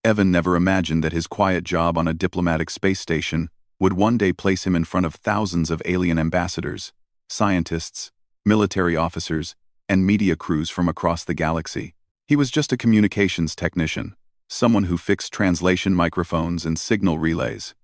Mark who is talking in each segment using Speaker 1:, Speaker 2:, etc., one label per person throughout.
Speaker 1: Evan never imagined that his quiet job on a diplomatic space station would one day place him in front of thousands of alien ambassadors, scientists, military officers, and media crews from across the galaxy. He was just a communications technician, someone who fixed translation microphones and signal relays.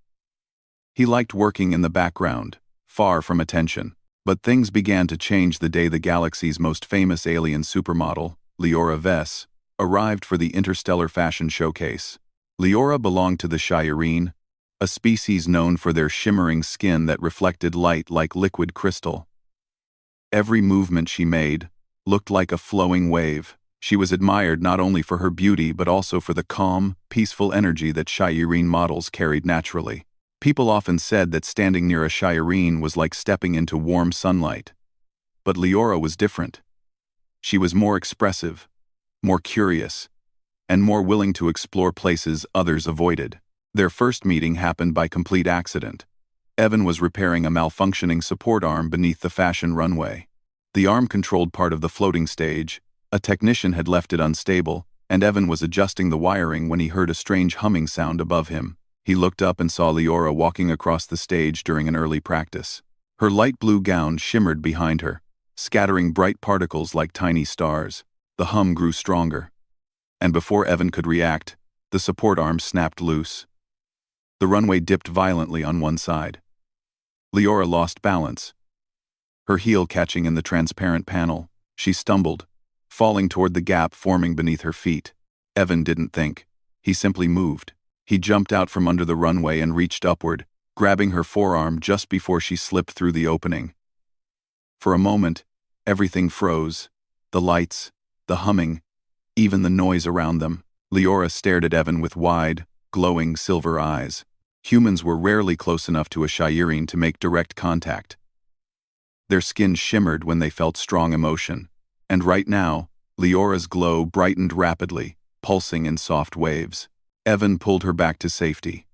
Speaker 1: He liked working in the background, far from attention. But things began to change the day the galaxy's most famous alien supermodel, Leora Vess, arrived for the Interstellar Fashion Showcase. Leora belonged to the Shireen, a species known for their shimmering skin that reflected light like liquid crystal. Every movement she made looked like a flowing wave. She was admired not only for her beauty but also for the calm, peaceful energy that Shireen models carried naturally. People often said that standing near a Shireen was like stepping into warm sunlight. But Leora was different. She was more expressive, more curious, and more willing to explore places others avoided. Their first meeting happened by complete accident. Evan was repairing a malfunctioning support arm beneath the fashion runway. The arm controlled part of the floating stage. A technician had left it unstable, and Evan was adjusting the wiring when he heard a strange humming sound above him. He looked up and saw Leora walking across the stage during an early practice. Her light blue gown shimmered behind her, scattering bright particles like tiny stars. The hum grew stronger. And before Evan could react, the support arm snapped loose. The runway dipped violently on one side. Leora lost balance. Her heel catching in the transparent panel, she stumbled, falling toward the gap forming beneath her feet. Evan didn't think. He simply moved. He jumped out from under the runway and reached upward, grabbing her forearm just before she slipped through the opening. For a moment, everything froze. The lights, the humming, even the noise around them. Leora stared at Evan with wide, glowing silver eyes. Humans were rarely close enough to a Shireen to make direct contact. Their skin shimmered when they felt strong emotion. And right now, Leora's glow brightened rapidly, pulsing in soft waves. Evan pulled her back to safety.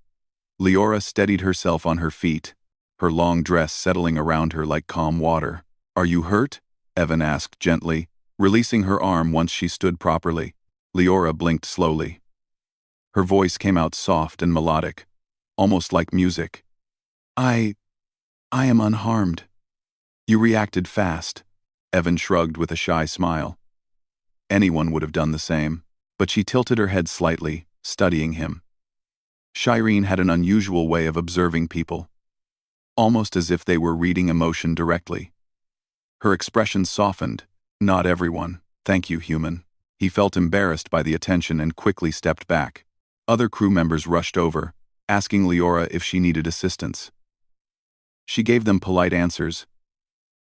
Speaker 1: Leora steadied herself on her feet, her long dress settling around her like calm water. "Are you hurt?" Evan asked gently, releasing her arm once she stood properly. Leora blinked slowly. Her voice came out soft and melodic, almost like music. I am unharmed." "You reacted fast." Evan shrugged with a shy smile. Anyone would have done the same, but she tilted her head slightly, studying him. Shireen had an unusual way of observing people, almost as if they were reading emotion directly. Her expression softened. "Not everyone. Thank you, human." He felt embarrassed by the attention and quickly stepped back. Other crew members rushed over, asking Leora if she needed assistance. She gave them polite answers,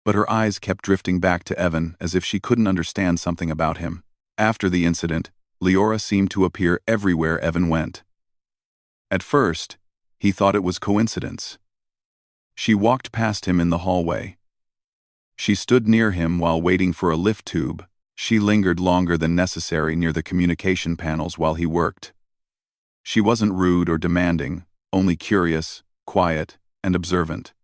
Speaker 1: but her eyes kept drifting back to Evan as if she couldn't understand something about him. After the incident, Leora seemed to appear everywhere Evan went. At first, he thought it was coincidence. She walked past him in the hallway. She stood near him while waiting for a lift tube. She lingered longer than necessary near the communication panels while he worked. She wasn't rude or demanding, only curious, quiet, and observant.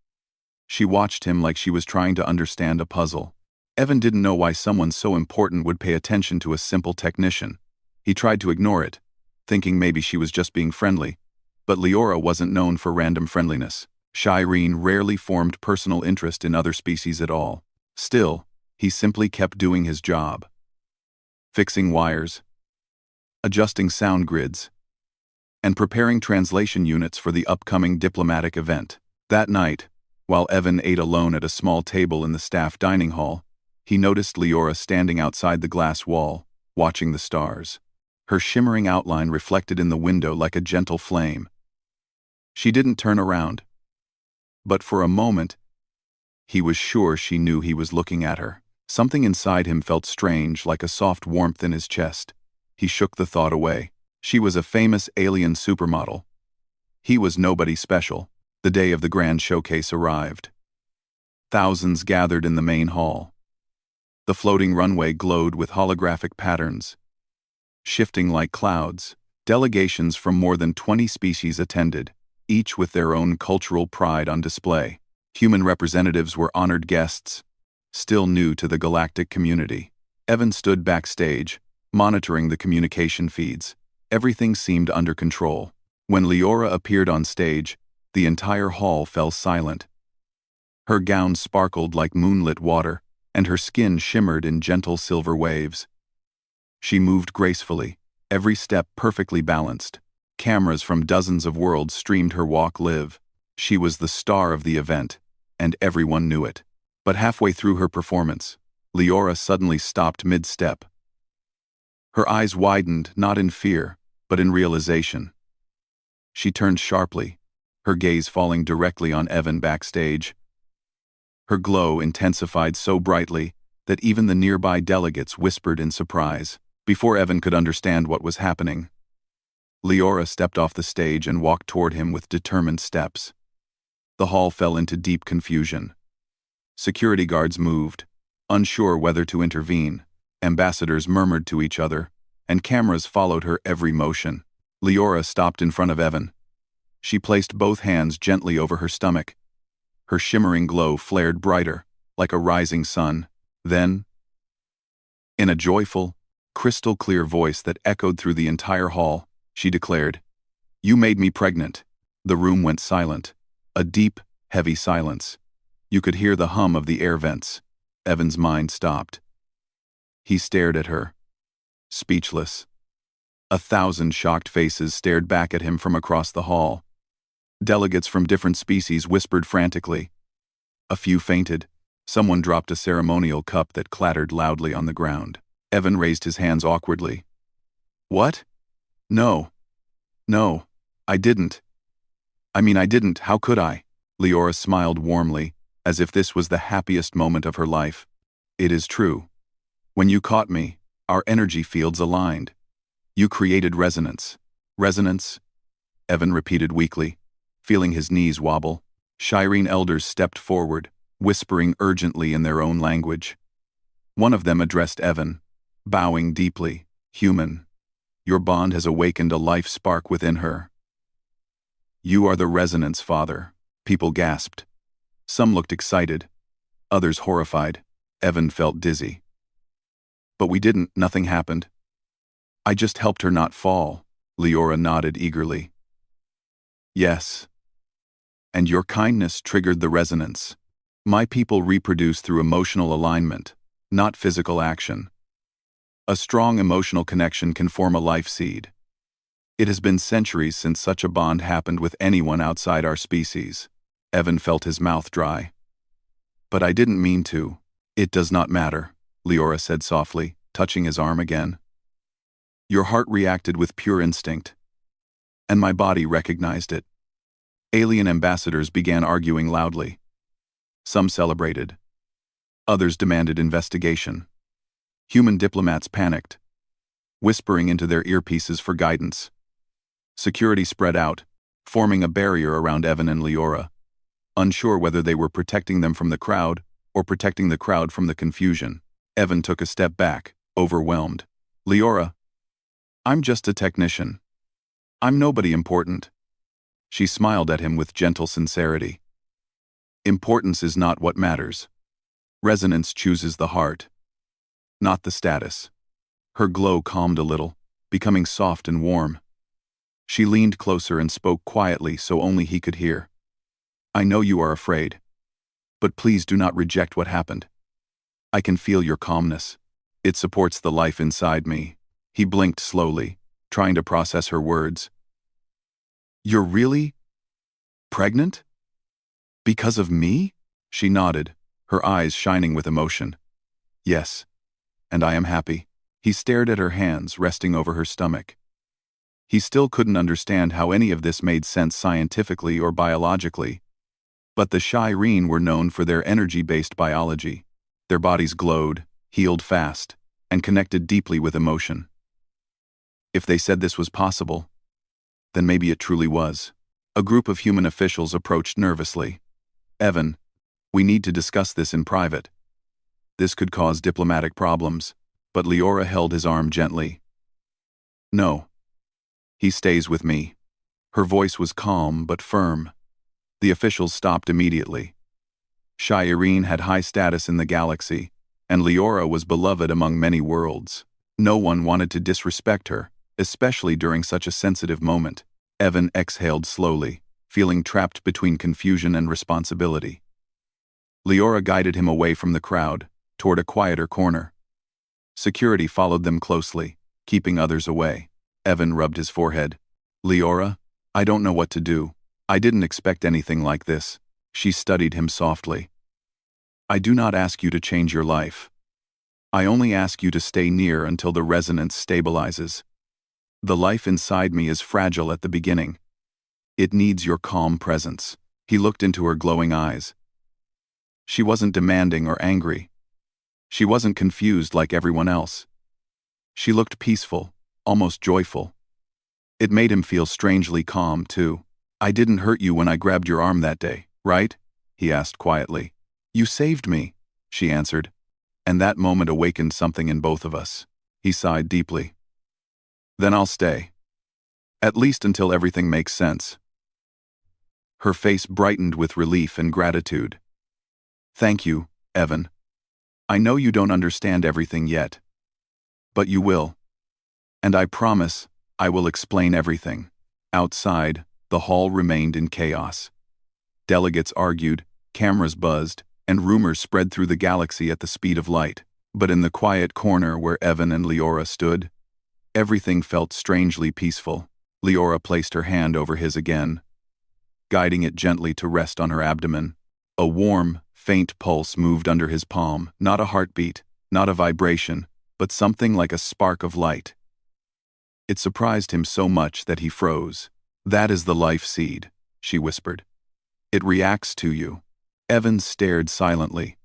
Speaker 1: She watched him like she was trying to understand a puzzle. Evan didn't know why someone so important would pay attention to a simple technician. He tried to ignore it, thinking maybe she was just being friendly. But Leora wasn't known for random friendliness. Shireen rarely formed personal interest in other species at all. Still, he simply kept doing his job. Fixing wires, adjusting sound grids, and preparing translation units for the upcoming diplomatic event. That night, while Evan ate alone at a small table in the staff dining hall, he noticed Leora standing outside the glass wall, watching the stars. Her shimmering outline reflected in the window like a gentle flame. She didn't turn around. But for a moment, he was sure she knew he was looking at her. Something inside him felt strange, like a soft warmth in his chest. He shook the thought away. She was a famous alien supermodel. He was nobody special. The day of the grand showcase arrived. Thousands gathered in the main hall. The floating runway glowed with holographic patterns, shifting like clouds. Delegations from more than 20 species attended, each with their own cultural pride on display. Human representatives were honored guests, still new to the galactic community. Evan stood backstage, monitoring the communication feeds. Everything seemed under control. When Leora appeared on stage, the entire hall fell silent. Her gown sparkled like moonlit water, and her skin shimmered in gentle silver waves. She moved gracefully, every step perfectly balanced. Cameras from dozens of worlds streamed her walk live. She was the star of the event, and everyone knew it. But halfway through her performance, Leora suddenly stopped mid-step. Her eyes widened, not in fear, but in realization. She turned sharply, her gaze falling directly on Evan backstage. Her glow intensified so brightly that even the nearby delegates whispered in surprise. Before Evan could understand what was happening, Leora stepped off the stage and walked toward him with determined steps. The hall fell into deep confusion. Security guards moved, unsure whether to intervene. Ambassadors murmured to each other, and cameras followed her every motion. Leora stopped in front of Evan. She placed both hands gently over her stomach. Her shimmering glow flared brighter, like a rising sun. Then, in a joyful, crystal-clear voice that echoed through the entire hall, she declared, "You made me pregnant." The room went silent, a deep, heavy silence. You could hear the hum of the air vents. Evan's mind stopped. He stared at her, speechless. 1,000 shocked faces stared back at him from across the hall. Delegates from different species whispered frantically. A few fainted. Someone dropped a ceremonial cup that clattered loudly on the ground. Evan raised his hands awkwardly. "What? No. No. I didn't. I didn't. How could I?" Leora smiled warmly, as if this was the happiest moment of her life. "It is true. When you caught me, our energy fields aligned. You created resonance." "Resonance?" Evan repeated weakly, feeling his knees wobble. Shireen elders stepped forward, whispering urgently in their own language. One of them addressed Evan, bowing deeply. "Human, your bond has awakened a life spark within her." "You are the resonance, Father," people gasped. Some looked excited, others horrified. Evan felt dizzy. "But we didn't, nothing happened. I just helped her not fall." Leora nodded eagerly. "Yes. And your kindness triggered the resonance. My people reproduce through emotional alignment, not physical action. A strong emotional connection can form a life seed. It has been centuries since such a bond happened with anyone outside our species." Evan felt his mouth dry. "But I didn't mean to." "It does not matter," Leora said softly, touching his arm again. "Your heart reacted with pure instinct, and my body recognized it." Alien ambassadors began arguing loudly. Some celebrated. Others demanded investigation. Human diplomats panicked, whispering into their earpieces for guidance. Security spread out, forming a barrier around Evan and Leora, unsure whether they were protecting them from the crowd or protecting the crowd from the confusion. Evan took a step back, overwhelmed. "Leora, I'm just a technician. I'm nobody important." She smiled at him with gentle sincerity. "Importance is not what matters. Resonance chooses the heart, not the status." Her glow calmed a little, becoming soft and warm. She leaned closer and spoke quietly so only he could hear. "I know you are afraid, but please do not reject what happened. I can feel your calmness. It supports the life inside me." He blinked slowly, trying to process her words. "You're really pregnant? Because of me?" She nodded, her eyes shining with emotion. "Yes, and I am happy." He stared at her hands resting over her stomach. He still couldn't understand how any of this made sense scientifically or biologically. But the Shireen were known for their energy-based biology. Their bodies glowed, healed fast, and connected deeply with emotion. If they said this was possible, then maybe it truly was. A group of human officials approached nervously. "Evan, we need to discuss this in private. This could cause diplomatic problems." But Leora held his arm gently. "No. He stays with me." Her voice was calm but firm. The officials stopped immediately. Shireen had high status in the galaxy, and Leora was beloved among many worlds. No one wanted to disrespect her, especially during such a sensitive moment. Evan exhaled slowly, feeling trapped between confusion and responsibility. Leora guided him away from the crowd, toward a quieter corner. Security followed them closely, keeping others away. Evan rubbed his forehead. Leora, I don't know what to do. I didn't expect anything like this. She studied him softly. I do not ask you to change your life. I only ask you to stay near until the resonance stabilizes. The life inside me is fragile at the beginning. It needs your calm presence. He looked into her glowing eyes. She wasn't demanding or angry. She wasn't confused like everyone else. She looked peaceful, almost joyful. It made him feel strangely calm, too. I didn't hurt you when I grabbed your arm that day, right? He asked quietly. You saved me, she answered. And that moment awakened something in both of us. He sighed deeply. Then I'll stay. At least until everything makes sense. Her face brightened with relief and gratitude. Thank you, Evan. I know you don't understand everything yet. But you will. And I promise, I will explain everything. Outside, the hall remained in chaos. Delegates argued, cameras buzzed, and rumors spread through the galaxy at the speed of light. But in the quiet corner where Evan and Leora stood, everything felt strangely peaceful. Leora placed her hand over his again, guiding it gently to rest on her abdomen. A warm, faint pulse moved under his palm, not a heartbeat, not a vibration, but something like a spark of light. It surprised him so much that he froze. That is the life seed, she whispered. It reacts to you. Evan stared silently,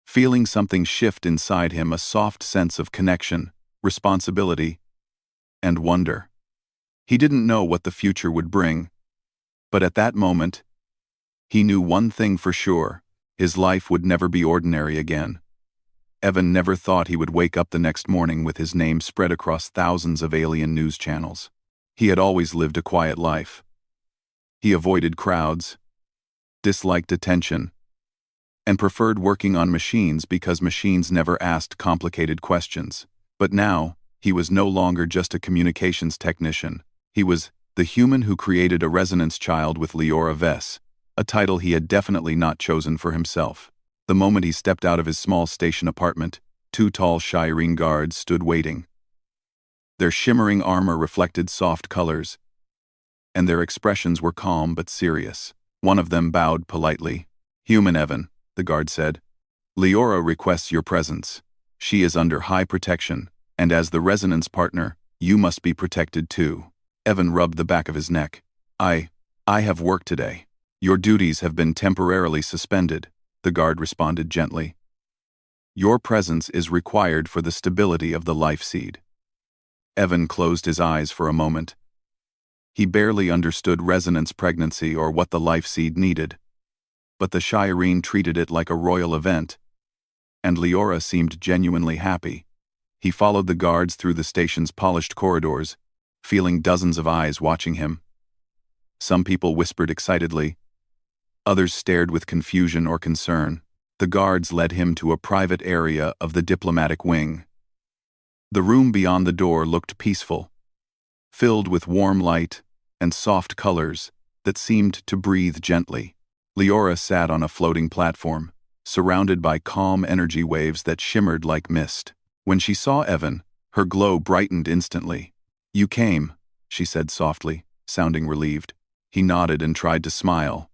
Speaker 1: feeling something shift inside him, a soft sense of connection, responsibility, and wonder. He didn't know what the future would bring, but at that moment, he knew one thing for sure: his life would never be ordinary again. Evan never thought he would wake up the next morning with his name spread across thousands of alien news channels. He had always lived a quiet life. He avoided crowds, disliked attention, and preferred working on machines because machines never asked complicated questions. But now, he was no longer just a communications technician. He was the human who created a resonance child with Leora Vess, a title he had definitely not chosen for himself. The moment he stepped out of his small station apartment, two tall Shireen guards stood waiting. Their shimmering armor reflected soft colors, and their expressions were calm but serious. One of them bowed politely. Human Evan, the guard said. Leora requests your presence. She is under high protection, and as the resonance partner, you must be protected too. Evan rubbed the back of his neck. I have work today. Your duties have been temporarily suspended, the guard responded gently. Your presence is required for the stability of the life seed. Evan closed his eyes for a moment. He barely understood resonance pregnancy or what the life seed needed. But the Shireen treated it like a royal event, and Leora seemed genuinely happy. He followed the guards through the station's polished corridors, feeling dozens of eyes watching him. Some people whispered excitedly. Others stared with confusion or concern. The guards led him to a private area of the diplomatic wing. The room beyond the door looked peaceful, filled with warm light and soft colors that seemed to breathe gently. Leora sat on a floating platform, surrounded by calm energy waves that shimmered like mist. When she saw Evan, her glow brightened instantly. You came, she said softly, sounding relieved. He nodded and tried to smile.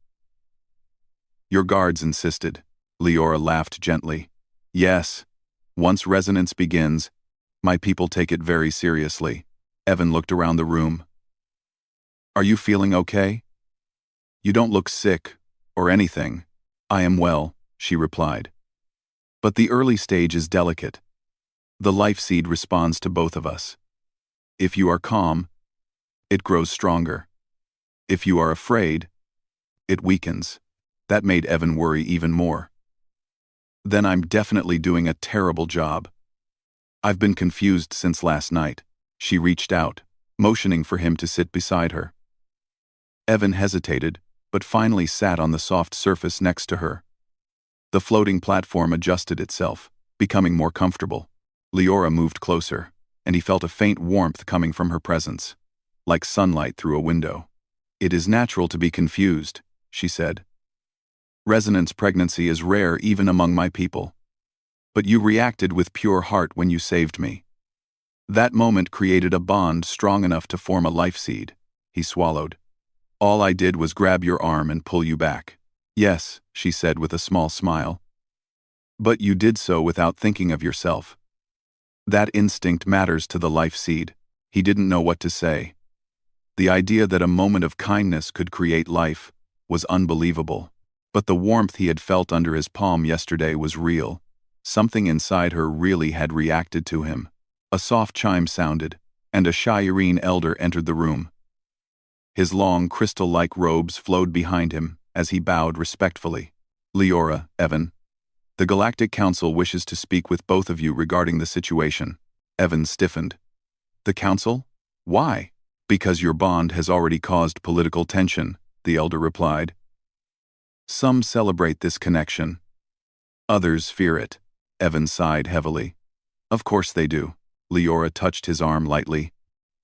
Speaker 1: Your guards insisted. Leora laughed gently. Yes, once resonance begins, my people take it very seriously. Evan looked around the room. Are you feeling okay? You don't look sick or anything. I am well, she replied. But the early stage is delicate. The life seed responds to both of us. If you are calm, it grows stronger. If you are afraid, it weakens. That made Evan worry even more. Then I'm definitely doing a terrible job. I've been confused since last night. She reached out, motioning for him to sit beside her. Evan hesitated, but finally sat on the soft surface next to her. The floating platform adjusted itself, becoming more comfortable. Leora moved closer, and he felt a faint warmth coming from her presence, like sunlight through a window. "It is natural to be confused," she said. "Resonance pregnancy is rare even among my people. But you reacted with pure heart when you saved me." That moment created a bond strong enough to form a life seed. He swallowed. "All I did was grab your arm and pull you back." "Yes," she said with a small smile. "But you did so without thinking of yourself." That instinct matters to the life seed. He didn't know what to say. The idea that a moment of kindness could create life was unbelievable. But the warmth he had felt under his palm yesterday was real. Something inside her really had reacted to him. A soft chime sounded, and a Shireen elder entered the room. His long, crystal-like robes flowed behind him as he bowed respectfully. "Leora, Evan. The Galactic Council wishes to speak with both of you regarding the situation." Evan stiffened. "The Council? Why?" "Because your bond has already caused political tension," the elder replied. "Some celebrate this connection. Others fear it." Evan sighed heavily. "Of course they do." Leora touched his arm lightly.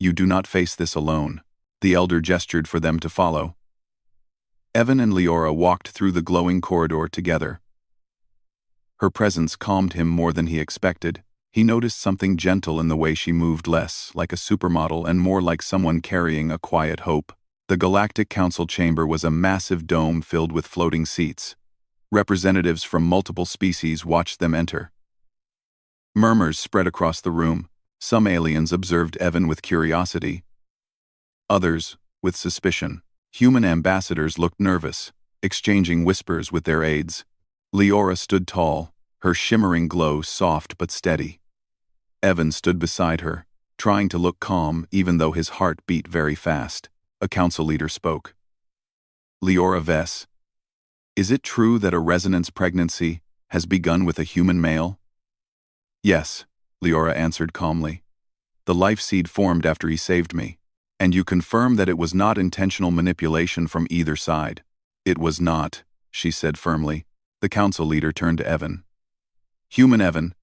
Speaker 1: "You do not face this alone." The elder gestured for them to follow. Evan and Leora walked through the glowing corridor together. Her presence calmed him more than he expected. He noticed something gentle in the way she moved, less like a supermodel and more like someone carrying a quiet hope. The Galactic Council chamber was a massive dome filled with floating seats. Representatives from multiple species watched them enter. Murmurs spread across the room. Some aliens observed Evan with curiosity. Others, with suspicion. Human ambassadors looked nervous, exchanging whispers with their aides. Leora stood tall, her shimmering glow soft but steady. Evan stood beside her, trying to look calm even though his heart beat very fast. A council leader spoke. "Leora Vess, is it true that a resonance pregnancy has begun with a human male?" "Yes," Leora answered calmly. "The life seed formed after he saved me. And you confirm that it was not intentional manipulation from either side?" "It was not," she said firmly. The council leader turned to Evan. "Human Evan,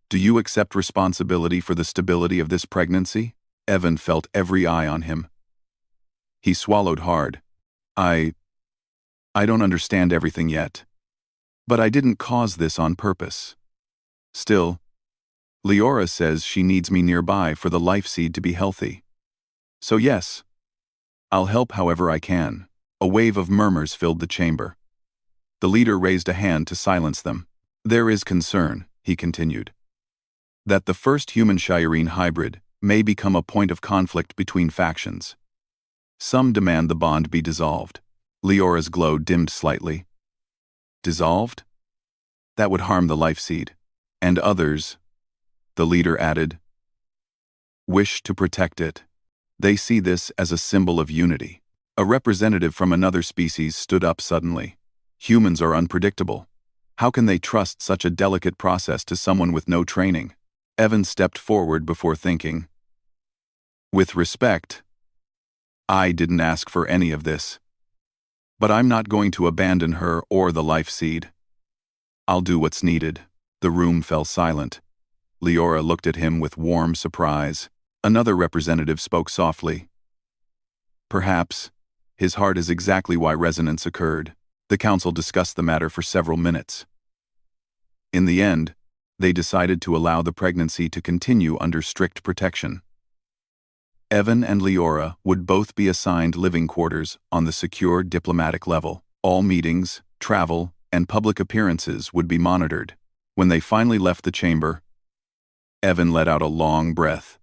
Speaker 1: do you accept responsibility for the stability of this pregnancy?" Evan felt every eye on him. He swallowed hard. I don't understand everything yet. But I didn't cause this on purpose. Still, Leora says she needs me nearby for the life seed to be healthy. So yes, I'll help however I can." A wave of murmurs filled the chamber. The leader raised a hand to silence them. "There is concern," he continued, "that the first human Shireen hybrid may become a point of conflict between factions. Some demand the bond be dissolved." Leora's glow dimmed slightly. "Dissolved? That would harm the life seed. And others," the leader added, "wish to protect it. They see this as a symbol of unity." A representative from another species stood up suddenly. "Humans are unpredictable. How can they trust such a delicate process to someone with no training?" Evan stepped forward before thinking. "With respect, I didn't ask for any of this. But I'm not going to abandon her or the life seed. I'll do what's needed." The room fell silent. Leora looked at him with warm surprise. Another representative spoke softly. "Perhaps his heart is exactly why resonance occurred." The council discussed the matter for several minutes. In the end, they decided to allow the pregnancy to continue under strict protection. Evan and Leora would both be assigned living quarters on the secure diplomatic level. All meetings, travel, and public appearances would be monitored. When they finally left the chamber, Evan let out a long breath.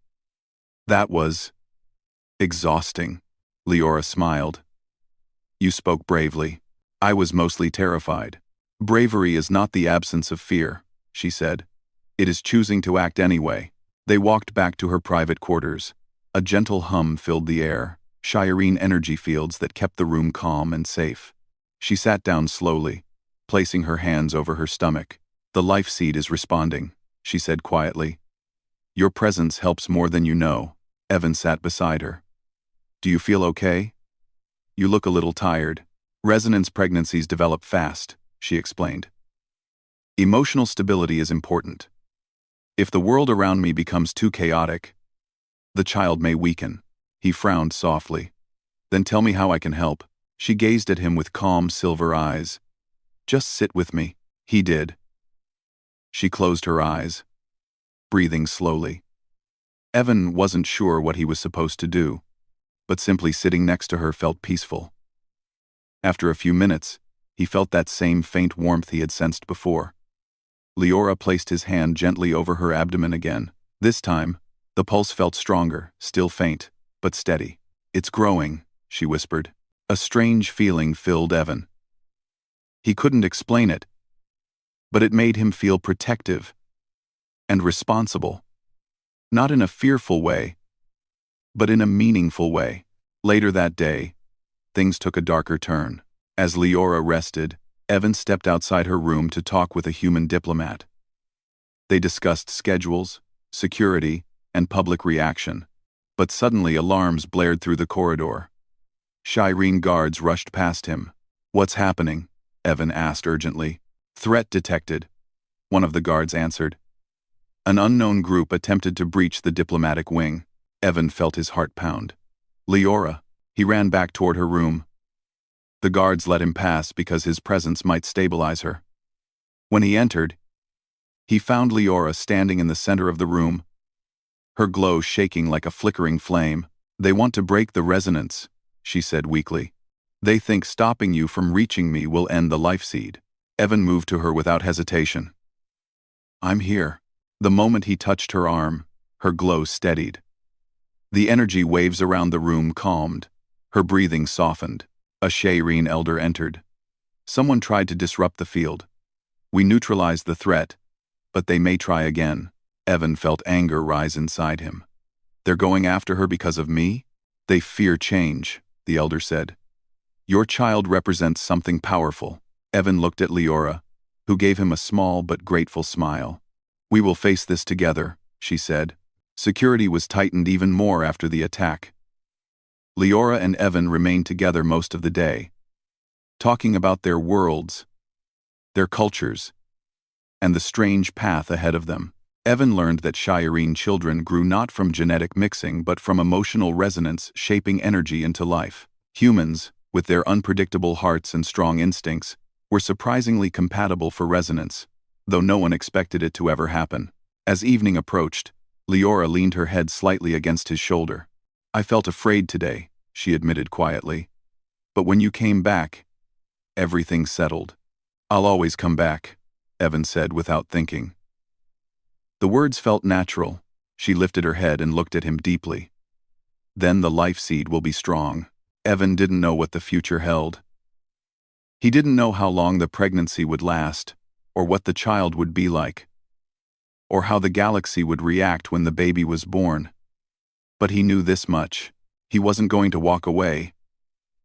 Speaker 1: "That was exhausting." Leora smiled. "You spoke bravely. I was mostly terrified." "Bravery is not the absence of fear," she said. "It is choosing to act anyway." They walked back to her private quarters. A gentle hum filled the air, Shireen energy fields that kept the room calm and safe. She sat down slowly, placing her hands over her stomach. "The life seed is responding," she said quietly. "Your presence helps more than you know." Evan sat beside her. "Do you feel okay? You look a little tired." "Resonance pregnancies develop fast," she explained. "Emotional stability is important. If the world around me becomes too chaotic, The child may weaken. He frowned softly. Then tell me how I can help. She gazed at him with calm silver eyes. Just sit with me. He did. She closed her eyes, breathing slowly. Evan wasn't sure what he was supposed to do, but simply sitting next to her felt peaceful. After a few minutes, he felt that same faint warmth he had sensed before. Leora placed his hand gently over her abdomen again. This time, the pulse felt stronger, still faint, but steady. It's growing, she whispered. A strange feeling filled Evan. He couldn't explain it, but it made him feel protective and responsible. Not in a fearful way, but in a meaningful way. Later that day, things took a darker turn. As Leora rested, Evan stepped outside her room to talk with a human diplomat. They discussed schedules, security, and public reaction. But suddenly alarms blared through the corridor. Shireen guards rushed past him. What's happening? Evan asked urgently. Threat detected, one of the guards answered. An unknown group attempted to breach the diplomatic wing. Evan felt his heart pound. Leora. He ran back toward her room. The guards let him pass because his presence might stabilize her. When he entered, he found Leora standing in the center of the room, her glow shaking like a flickering flame. They want to break the resonance, she said weakly. They think stopping you from reaching me will end the life seed. Evan moved to her without hesitation. I'm here. The moment he touched her arm, her glow steadied. The energy waves around the room calmed. Her breathing softened. A Shireen elder entered. Someone tried to disrupt the field. We neutralized the threat, but they may try again. Evan felt anger rise inside him. They're going after her because of me? They fear change, the elder said. Your child represents something powerful. Evan looked at Leora, who gave him a small but grateful smile. We will face this together, she said. Security was tightened even more after the attack. Leora and Evan remained together most of the day, talking about their worlds, their cultures, and the strange path ahead of them. Evan learned that Shireen children grew not from genetic mixing but from emotional resonance shaping energy into life. Humans, with their unpredictable hearts and strong instincts, were surprisingly compatible for resonance, though no one expected it to ever happen. As evening approached, Leora leaned her head slightly against his shoulder. I felt afraid today, she admitted quietly. But when you came back, everything settled. I'll always come back, Evan said without thinking. The words felt natural. She lifted her head and looked at him deeply. Then the life seed will be strong. Evan didn't know what the future held. He didn't know how long the pregnancy would last, or what the child would be like, or how the galaxy would react when the baby was born. But he knew this much. He wasn't going to walk away.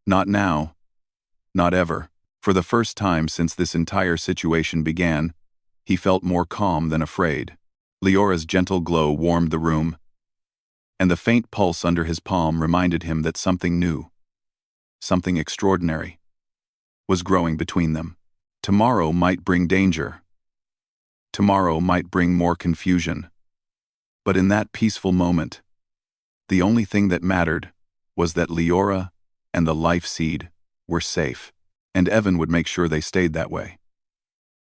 Speaker 1: Not now. Not ever. For the first time since this entire situation began, he felt more calm than afraid. Leora's gentle glow warmed the room, and the faint pulse under his palm reminded him that something new, something extraordinary, was growing between them. Tomorrow might bring danger. Tomorrow might bring more confusion. But in that peaceful moment, the only thing that mattered was that Leora and the life seed were safe, and Evan would make sure they stayed that way.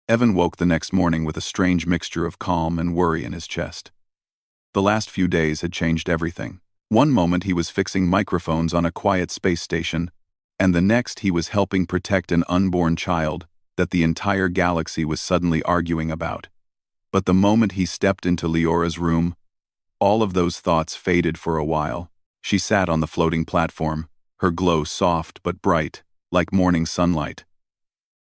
Speaker 1: Evan woke the next morning with a strange mixture of calm and worry in his chest. The last few days had changed everything. One moment he was fixing microphones on a quiet space station, and the next he was helping protect an unborn child that the entire galaxy was suddenly arguing about. But the moment he stepped into Leora's room, all of those thoughts faded for a while. She sat on the floating platform, her glow soft but bright, like morning sunlight.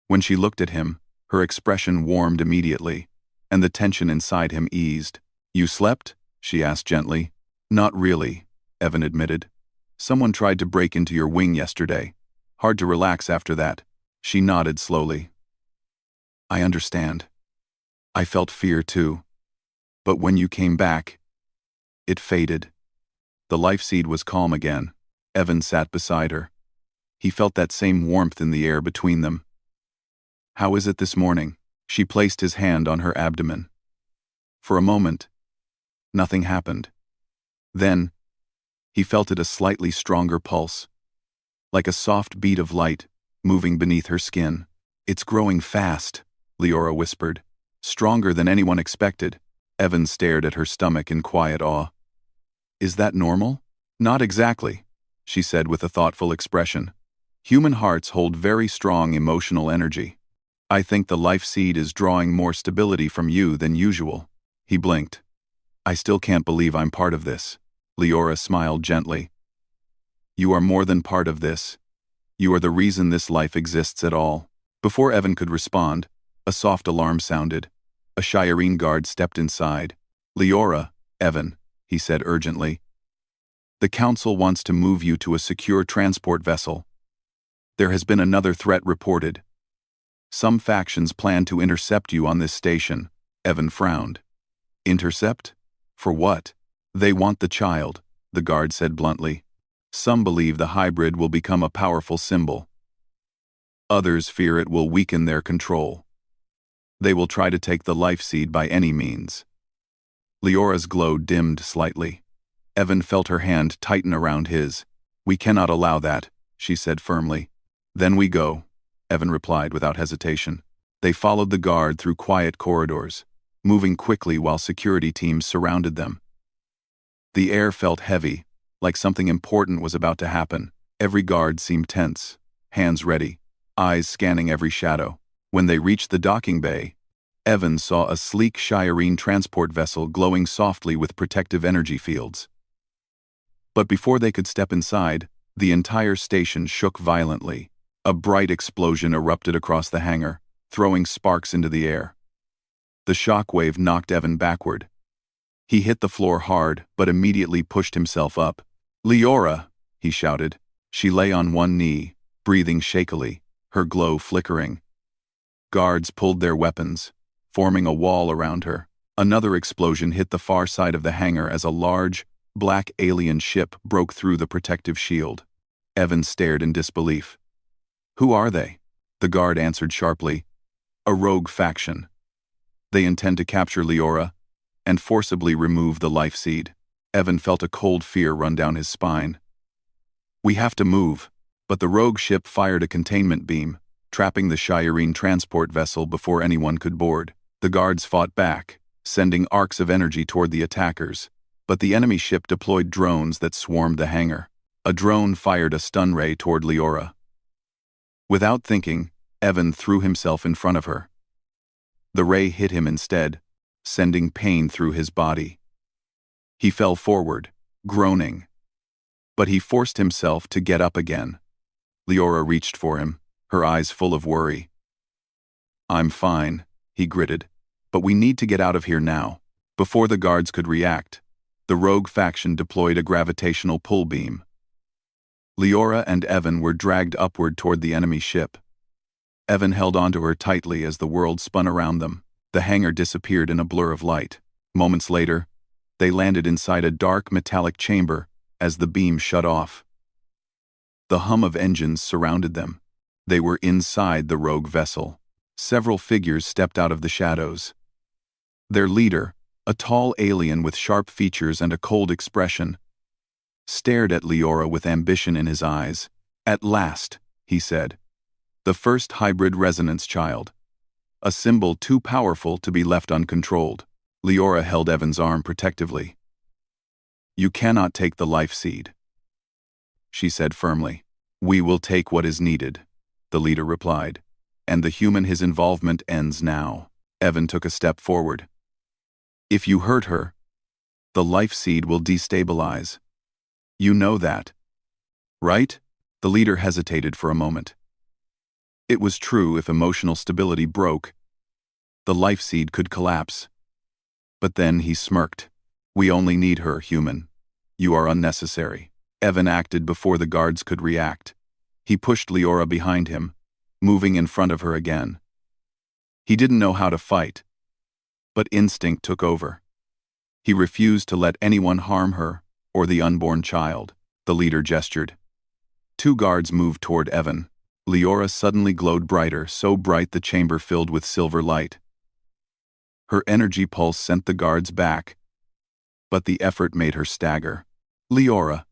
Speaker 1: When she looked at him, her expression warmed immediately, and the tension inside him eased. You slept? She asked gently. Not really, Evan admitted. Someone tried to break into your wing yesterday. Hard to relax after that. She nodded slowly. I understand. I felt fear too. But when you came back, it faded. The life seed was calm again. Evan sat beside her. He felt that same warmth in the air between them. How is it this morning? She placed his hand on her abdomen. For a moment, nothing happened. Then, He felt it a slightly stronger pulse, like a soft beat of light, moving beneath her skin. "It's growing fast," Leora whispered. "Stronger than anyone expected." Evan stared at her stomach in quiet awe. "Is that normal?" "Not exactly," she said with a thoughtful expression. "Human hearts hold very strong emotional energy. I think the life seed is drawing more stability from you than usual." He blinked. "I still can't believe I'm part of this." Leora smiled gently. "You are more than part of this. You are the reason this life exists at all." Before Evan could respond, a soft alarm sounded. A Shireen guard stepped inside. "Leora, Evan," he said urgently. "The Council wants to move you to a secure transport vessel. There has been another threat reported. Some factions plan to intercept you on this station." Evan frowned. "Intercept? For what?" "They want the child," the guard said bluntly. "Some believe the hybrid will become a powerful symbol. Others fear it will weaken their control. They will try to take the life seed by any means." Leora's glow dimmed slightly. Evan felt her hand tighten around his. "We cannot allow that," she said firmly. "Then we go," Evan replied without hesitation. They followed the guard through quiet corridors, moving quickly while security teams surrounded them. The air felt heavy, like something important was about to happen. Every guard seemed tense, hands ready, eyes scanning every shadow. When they reached the docking bay, Evan saw a sleek Shireen transport vessel glowing softly with protective energy fields. But before they could step inside, the entire station shook violently. A bright explosion erupted across the hangar, throwing sparks into the air. The shockwave knocked Evan backward. He hit the floor hard, but immediately pushed himself up. "Leora!" he shouted. She lay on one knee, breathing shakily, her glow flickering. Guards pulled their weapons, forming a wall around her. Another explosion hit the far side of the hangar as a large, black alien ship broke through the protective shield. Evan stared in disbelief. "Who are they?" The guard answered sharply. "A rogue faction. They intend to capture Leora and forcibly remove the life seed." Evan felt a cold fear run down his spine. "We have to move," but the rogue ship fired a containment beam, trapping the Shireen transport vessel before anyone could board. The guards fought back, sending arcs of energy toward the attackers, but the enemy ship deployed drones that swarmed the hangar. A drone fired a stun ray toward Leora. Without thinking, Evan threw himself in front of her. The ray hit him instead, sending pain through his body. He fell forward, groaning. But he forced himself to get up again. Leora reached for him, her eyes full of worry. "I'm fine," he gritted, "but we need to get out of here now." Before the guards could react, the rogue faction deployed a gravitational pull beam. Leora and Evan were dragged upward toward the enemy ship. Evan held onto her tightly as the world spun around them. The hangar disappeared in a blur of light. Moments later, they landed inside a dark metallic chamber as the beam shut off. The hum of engines surrounded them. They were inside the rogue vessel. Several figures stepped out of the shadows. Their leader, a tall alien with sharp features and a cold expression, stared at Leora with ambition in his eyes. "At last," he said. "The first hybrid resonance child. A symbol too powerful to be left uncontrolled." Leora held Evan's arm protectively. "You cannot take the life seed," she said firmly. "We will take what is needed," the leader replied, "and the human his involvement ends now." Evan took a step forward. "If you hurt her, the life seed will destabilize. You know that, right?" The leader hesitated for a moment. It was true, if emotional stability broke, the life seed could collapse. But then he smirked. "We only need her, human. You are unnecessary." Evan acted before the guards could react. He pushed Leora behind him, moving in front of her again. He didn't know how to fight, but instinct took over. He refused to let anyone harm her or the unborn child. The leader gestured. Two guards moved toward Evan. Leora suddenly glowed brighter, so bright the chamber filled with silver light. Her energy pulse sent the guards back, but the effort made her stagger. "Leora,"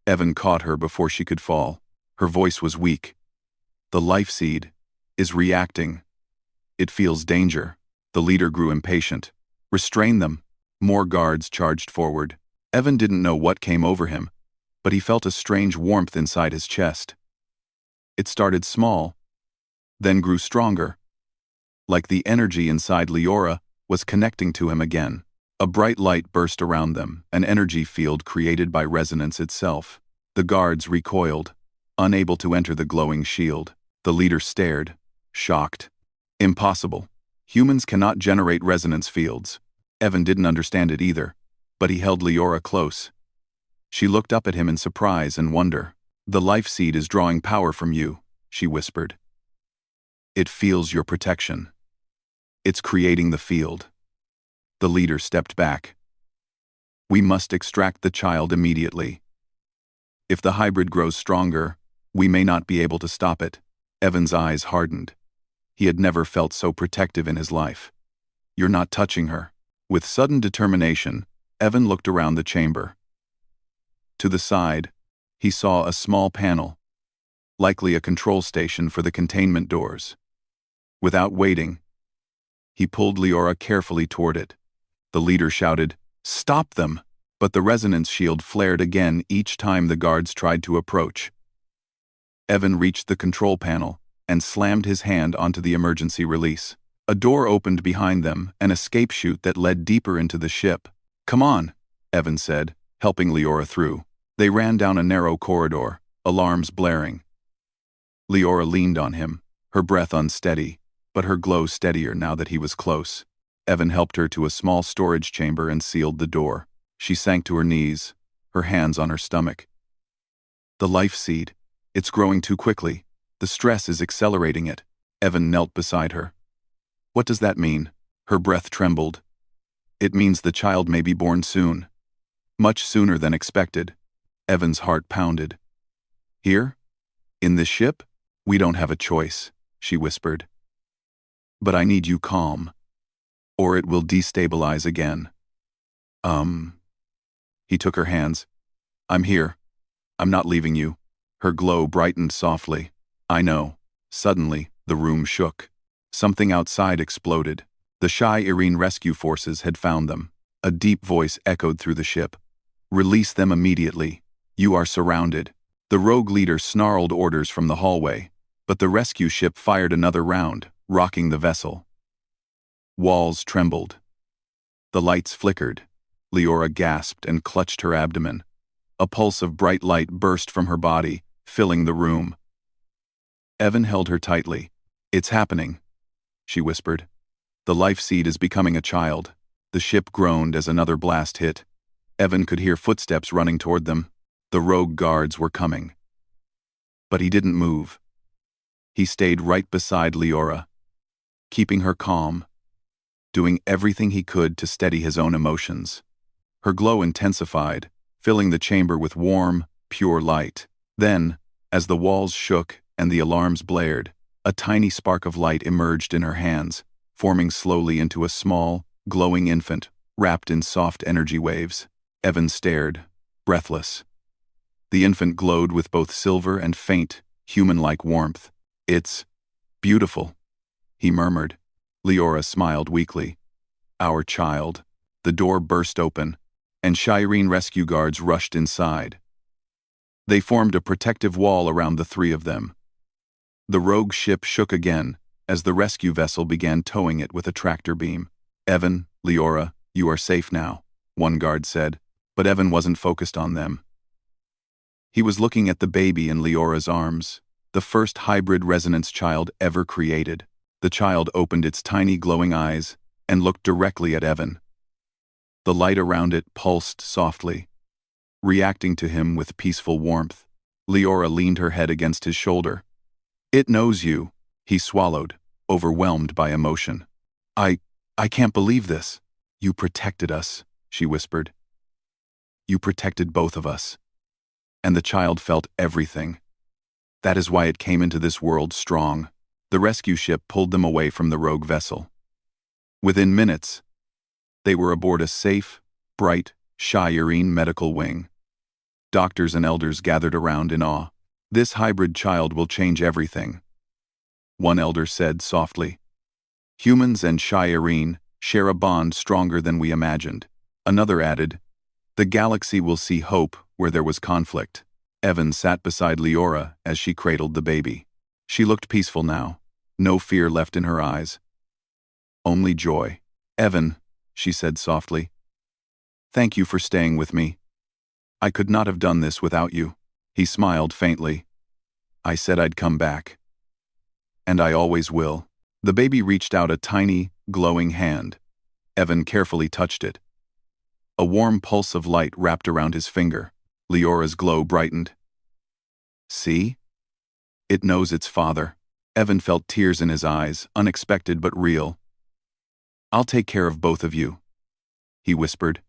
Speaker 1: Evan caught her before she could fall. Her voice was weak. The life seed is reacting. It feels danger. The leader grew impatient. Restrain them. More guards charged forward. Evan didn't know what came over him, but he felt a strange warmth inside his chest. It started small, then grew stronger. Like the energy inside Leora was connecting to him again. A bright light burst around them, an energy field created by resonance itself. The guards recoiled, unable to enter the glowing shield. The leader stared, shocked. Impossible. Humans cannot generate resonance fields. Evan didn't understand it either, but he held Leora close. She looked up at him in surprise and wonder. The life seed is drawing power from you, she whispered. It feels your protection. It's creating the field. The leader stepped back. We must extract the child immediately. If the hybrid grows stronger, we may not be able to stop it. Evan's eyes hardened. He had never felt so protective in his life. You're not touching her. With sudden determination, Evan looked around the chamber. To the side, he saw a small panel, likely a control station for the containment doors. Without waiting, he pulled Leora carefully toward it. The leader shouted, "Stop them!" But the resonance shield flared again each time the guards tried to approach. Evan reached the control panel and slammed his hand onto the emergency release. A door opened behind them, an escape chute that led deeper into the ship. "Come on," Evan said, helping Leora through. They ran down a narrow corridor, alarms blaring. Leora leaned on him, her breath unsteady, but her glow steadier now that he was close. Evan helped her to a small storage chamber and sealed the door. She sank to her knees, her hands on her stomach. The life seed. It's growing too quickly. The stress is accelerating it. Evan knelt beside her. What does that mean? Her breath trembled. It means the child may be born soon. Much sooner than expected. Evan's heart pounded. Here? In this ship? We don't have a choice, she whispered. But I need you calm, or it will destabilize again. He took her hands. I'm here. I'm not leaving you. Her glow brightened softly. I know. Suddenly, the room shook. Something outside exploded. The Sci-Irene rescue forces had found them. A deep voice echoed through the ship. Release them immediately. You are surrounded. The rogue leader snarled orders from the hallway, but the rescue ship fired another round, rocking the vessel. Walls trembled. The lights flickered. Leora gasped and clutched her abdomen. A pulse of bright light burst from her body, filling the room. Evan held her tightly. It's happening, she whispered. The life seed is becoming a child. The ship groaned as another blast hit. Evan could hear footsteps running toward them. The rogue guards were coming. But he didn't move. He stayed right beside Leora, keeping her calm, doing everything he could to steady his own emotions. Her glow intensified, filling the chamber with warm, pure light. Then, as the walls shook and the alarms blared, a tiny spark of light emerged in her hands, forming slowly into a small, glowing infant, wrapped in soft energy waves. Evan stared, breathless. The infant glowed with both silver and faint, human-like warmth. It's beautiful, he murmured. Leora smiled weakly. Our child. The door burst open, and Sci-Irene rescue guards rushed inside. They formed a protective wall around the three of them. The rogue ship shook again as the rescue vessel began towing it with a tractor beam. Evan, Leora, you are safe now, one guard said, but Evan wasn't focused on them. He was looking at the baby in Leora's arms, the first hybrid resonance child ever created. The child opened its tiny glowing eyes and looked directly at Evan. The light around it pulsed softly, reacting to him with peaceful warmth. Leora leaned her head against his shoulder. It knows you, he swallowed, overwhelmed by emotion. I can't believe this. You protected us, she whispered. You protected both of us. And the child felt everything. That is why it came into this world strong. The rescue ship pulled them away from the rogue vessel. Within minutes, they were aboard a safe, bright Sci-Irene medical wing. Doctors and elders gathered around in awe. "This hybrid child will change everything," one elder said softly. "Humans and Shireen share a bond stronger than we imagined." Another added, "The galaxy will see hope where there was conflict." Evan sat beside Leora as she cradled the baby. She looked peaceful now, no fear left in her eyes. Only joy. "Evan," she said softly, "thank you for staying with me. I could not have done this without you." He smiled faintly. "I said I'd come back. And I always will." The baby reached out a tiny, glowing hand. Evan carefully touched it. A warm pulse of light wrapped around his finger. Leora's glow brightened. "See? It knows its father." Evan felt tears in his eyes, unexpected but real. "I'll take care of both of you," he whispered,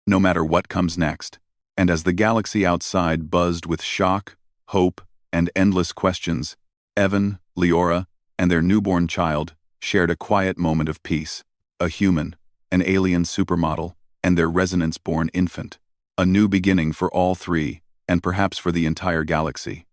Speaker 1: "no matter what comes next." And as the galaxy outside buzzed with shock, hope, and endless questions, Evan, Leora, and their newborn child shared a quiet moment of peace. A human, an alien supermodel, and their resonance-born infant. A new beginning for all three, and perhaps for the entire galaxy.